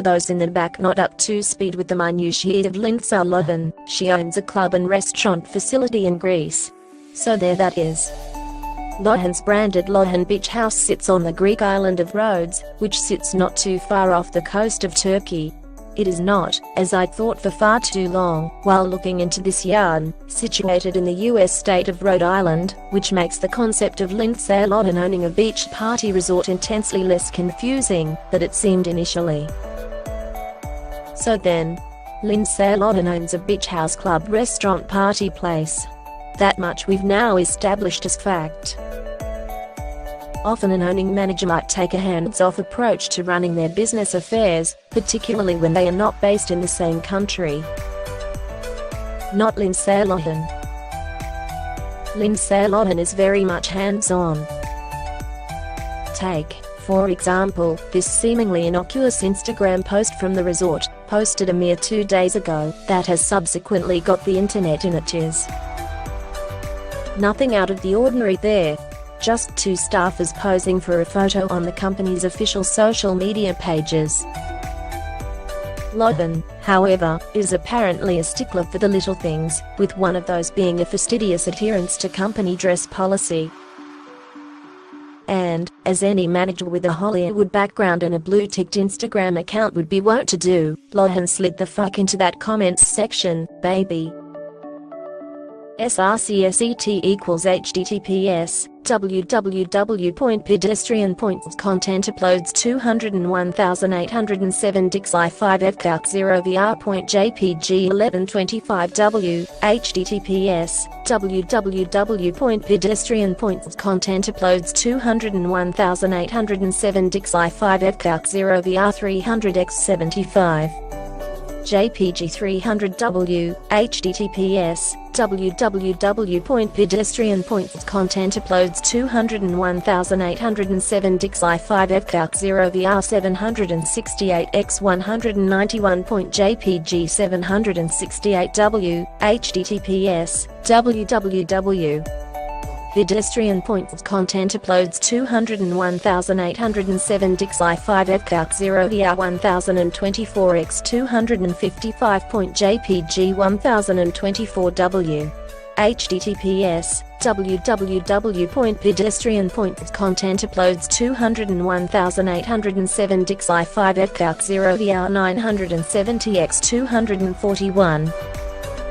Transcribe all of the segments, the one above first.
those in the back not up to speed with the minutiae of Lindsay Lohan, she owns a club and restaurant facility in Greece. So there that is. Lohan's branded Lohan Beach House sits on the Greek island of Rhodes, which sits not too far off the coast of Turkey. It is not, as I'd thought for far too long, while looking into this yarn, situated in the US state of Rhode Island, which makes the concept of Lindsay Lohan owning a beach party resort intensely less confusing than it seemed initially. So then, Lindsay Lohan owns a beach house club restaurant party place. That much we've now established as fact. Often an owning manager might take a hands-off approach to running their business affairs, particularly when they are not based in the same country. Not Lindsay Lohan. Lindsay Lohan is very much hands-on. Take, for example, this seemingly innocuous Instagram post from the resort, posted a mere 2 days ago, that has subsequently got the internet in a tiz. Nothing out of the ordinary there. Just 2 staffers posing for a photo on the company's official social media pages. Lohan, however, is apparently a stickler for the little things, with one of those being a fastidious adherence to company dress policy. And, as any manager with a Hollywood background and a blue-ticked Instagram account would be wont to do, Lohan slid the fuck into that comments section, baby. SRCSET equals https www.pedestrian.content uploads 201,807 dixi5fcalc0vr.jpg 1125w https www.pedestrian.content uploads 201,807 dixi5fcalc0vr 300x75 JPG 300w https www.pedestrian.content uploads 201,807 dixi5fcalc0vr 768x191.jpg 768w https www.pedestrian.content uploads 201,807 dixi5fcalc0vr 1024x255.jpg 1024w https www.pedestrian.content uploads 201,807 dixi5fcalc0vr 970x241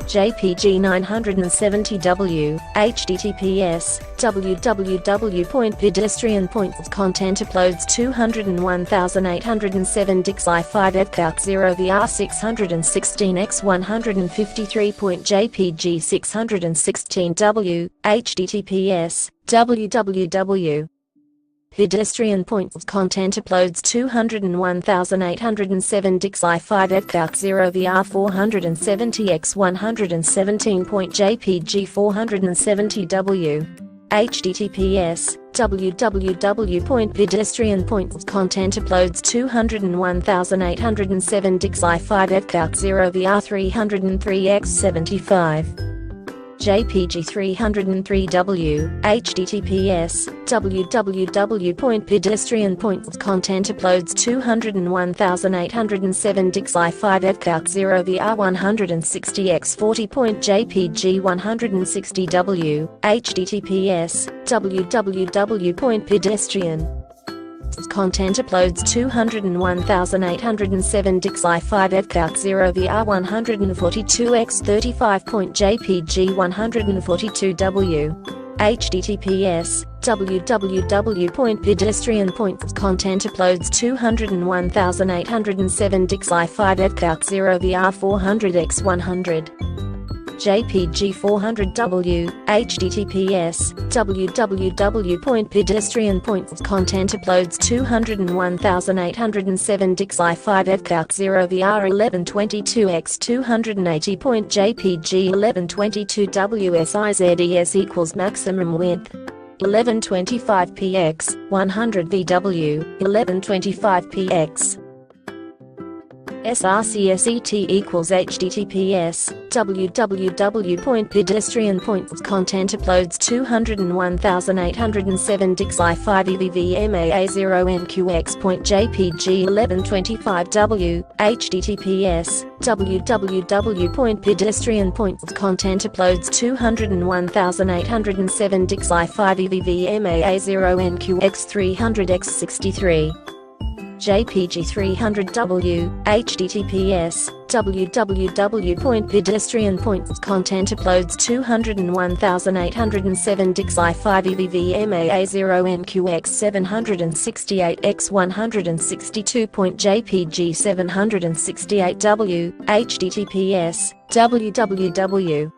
JPG 970w https www.pedestrian.content uploads 201,807 dixi5fcalc0vr 616x153.jpg 616w https www.pedestrian.content uploads 201,807 dixi5fcalc0vr 470x117.jpg 470w https www.pedestrian.content uploads 201,807 dixi5fcalc0vr 303x75 JPG 303w https www.pedestrian.content uploads 201,807 dixi5fcalc0vr 160x40.jpg 160w https www.pedestrian.content uploads 201,807 dixi5fcalc0vr 142x35.jpg 142w https www.pedestrian.content uploads 201,807 dixi5fcalc0vr 400x100 JPG 400w https www.pedestrian.content uploads 201,807 dixi5fcalc0vr 1122x280.jpg 1122w sizes equals maximum width 1125px 100 vw 1125px srcset equals https www.pedestrian.com content uploads 201,807 dixi 5 evvmaa0nqx.jpg 1125w https www.pedestrian.com content uploads 201,807 dixi 5 evvmaa0nqx 300x63 JPG 300W, https, www.pedestrian.com content uploads 201,807 dixi 5 evvmaa0nqx 768x162.jpg 768W, https, www.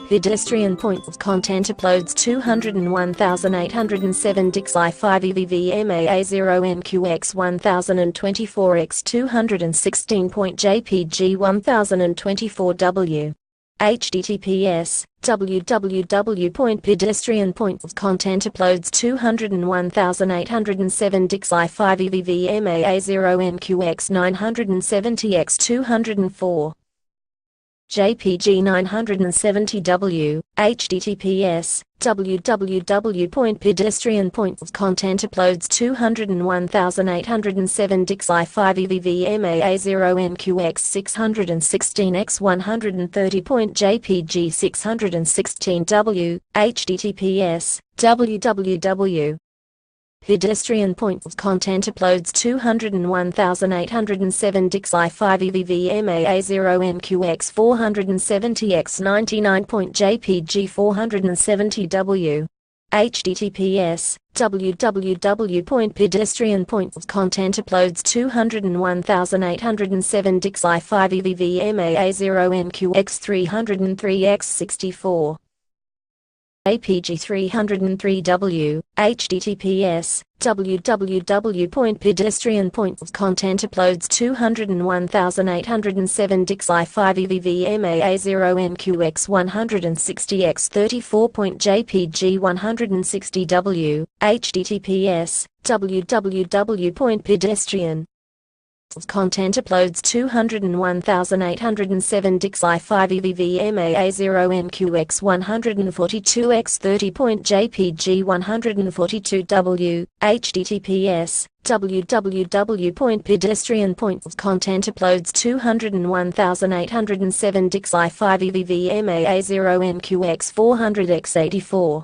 Pedestrian.com content uploads 201,807 dixi 5 evvmaa0nqx 1024x216.jpg 1024w https www.pedestrian.com content uploads 201,807 dixi 5 evvmaa0nqx 970x204 JPG 970W, https, www.pedestrian.com content uploads 201,807 dixi 5 evvmaa0nqx 616x130.jpg 616W, https, www. Pedestrian.com content uploads 201,807 dixi 5 evvmaa0nqx 470x99.jpg 470w https www.pedestrian.com content uploads 201,807 dixi 5 evvmaa0nqx 303x64 JPG 303W, https, www.pedestrian.com content uploads 201,807 dixi 5 evvmaa0nqx 160x34.jpg 160W, https, www.pedestrian. Content uploads 201,807 dixi 5 evvmaa0nqx 142x30.jpg 142w https www.pedestrian.com content uploads 201,807 dixi 5 evvmaa0nqx 400x84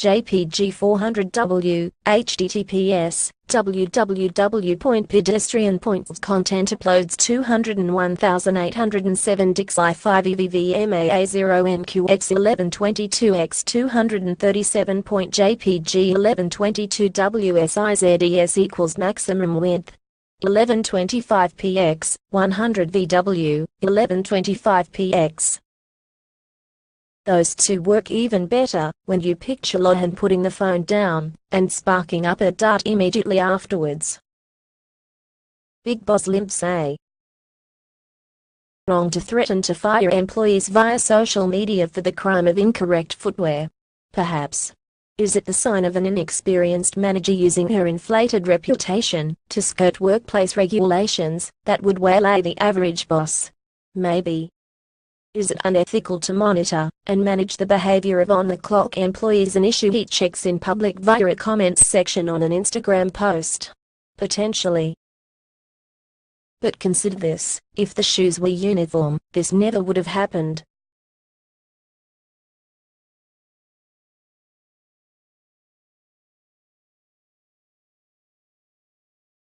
JPG 400W, https, www.pedestrian.com content uploads 201,807 dixi 5 evvmaa0nqx 1122x237.jpg 1122w sizes maximum width 1125px, 100vw, 1125px. Those two work even better when you picture Lohan putting the phone down and sparking up a dart immediately afterwards. Big Boss Lindsay. Wrong to threaten to fire employees via social media for the crime of incorrect footwear. Perhaps. Is it the sign of an inexperienced manager using her inflated reputation to skirt workplace regulations that would waylay the average boss? Maybe. Is it unethical to monitor and manage the behavior of on-the-clock employees and issue heat checks in public via a comments section on an Instagram post? Potentially. But consider this, if the shoes were uniform, this never would have happened.